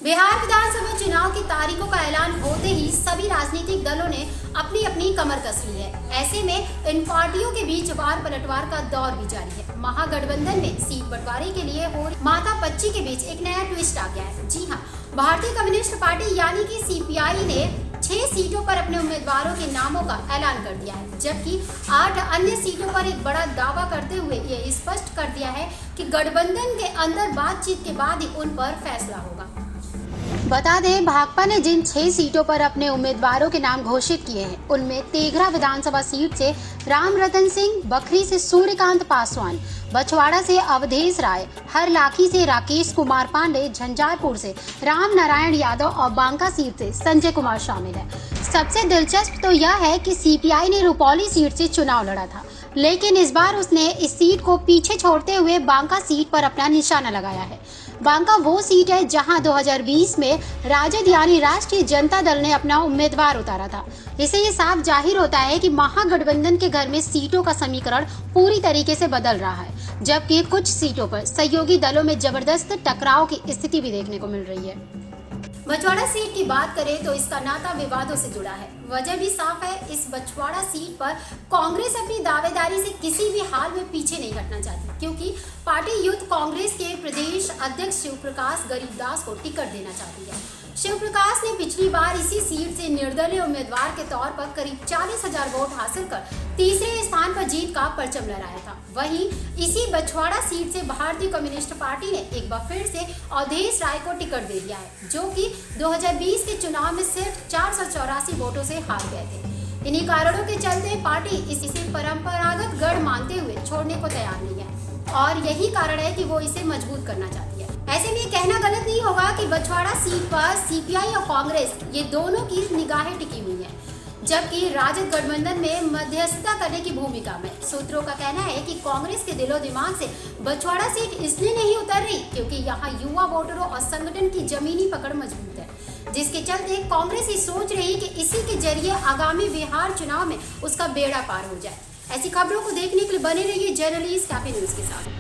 बिहार विधानसभा चुनाव की तारीखों का ऐलान होते ही सभी राजनीतिक दलों ने अपनी अपनी कमर कस ली है। ऐसे में इन पार्टियों के बीच वार पलटवार का दौर भी जारी है। महागठबंधन में सीट बंटवारे के लिए हो माथापच्ची के बीच एक नया ट्विस्ट आ गया है। जी हाँ, भारतीय कम्युनिस्ट पार्टी यानी कि सीपीआई ने 6 सीटों पर अपने उम्मीदवारों के नामों का ऐलान कर दिया है, जबकि 8 अन्य सीटों पर एक बड़ा दावा करते हुए ये स्पष्ट कर दिया है कि गठबंधन के अंदर बातचीत के बाद ही उन पर फैसला होगा। बता दें, भाकपा ने जिन 6 सीटों पर अपने उम्मीदवारों के नाम घोषित किए हैं, उनमें तेघरा विधानसभा सीट से राम रतन सिंह, बखरी से सूर्यकांत पासवान, बछवाड़ा से अवधेश राय, हरलाखी से राकेश कुमार पांडे, झंझारपुर से राम नारायण यादव और बांका सीट से संजय कुमार शामिल है। सबसे दिलचस्प तो यह है कि सीपीआई ने रुपौली सीट से चुनाव लड़ा था, लेकिन इस बार उसने इस सीट को पीछे छोड़ते हुए बांका सीट पर अपना निशाना लगाया है। बांका वो सीट है जहां 2020 में राजद यानी राष्ट्रीय जनता दल ने अपना उम्मीदवार उतारा था। इससे ये साफ जाहिर होता है कि महागठबंधन के घर में सीटों का समीकरण पूरी तरीके से बदल रहा है, जबकि कुछ सीटों पर सहयोगी दलों में जबरदस्त टकराव की स्थिति भी देखने को मिल रही है। बछवाड़ा सीट की बात करें तो इसका नाता विवादों से जुड़ा है। वजह भी साफ है, इस बछवाड़ा सीट पर कांग्रेस अपनी दावेदारी से किसी भी हाल में पीछे नहीं हटना चाहती, क्योंकि पार्टी यूथ कांग्रेस के प्रदेश अध्यक्ष शिव प्रकाश गरीबदास को टिकट देना चाहती है। शिव प्रकाश ने पिछली बार इसी सीट से निर्दलीय उम्मीदवार के तौर पर करीब 40,000 वोट हासिल कर तीसरे स्थान पर जीत का परचम लहराया था। वहीं इसी बछवाड़ा सीट से भारतीय कम्युनिस्ट पार्टी ने एक बार फिर से अवधेश राय को टिकट दे दिया है, जो कि 2020 के चुनाव में सिर्फ 484 वोटों से हार गए थे। इन्हीं कारणों के चलते पार्टी इसे परंपरागत गढ़ मानते हुए छोड़ने को तैयार नहीं है, और यही कारण है कि वो इसे मजबूत करना चाहती है। ऐसे में कहना गलत नहीं होगा कि बछवाड़ा सीट पर सीपीआई और कांग्रेस ये दोनों की निगाहें टिकी हुई हैं, जबकि राजद गठबंधन में मध्यस्थता करने की भूमिका में। सूत्रों का कहना है कि कांग्रेस के दिलो दिमाग से बछवाड़ा सीट इसलिए नहीं उतर रही क्योंकि यहाँ युवा वोटरों और संगठन की जमीनी पकड़ मजबूत है, जिसके चलते कांग्रेस ये सोच रही कि इसी के जरिए आगामी बिहार चुनाव में उसका बेड़ा पार हो जाए। ऐसी खबरों को देखने के लिए बने रहिए जर्नलिस्ट कैफे न्यूज के साथ।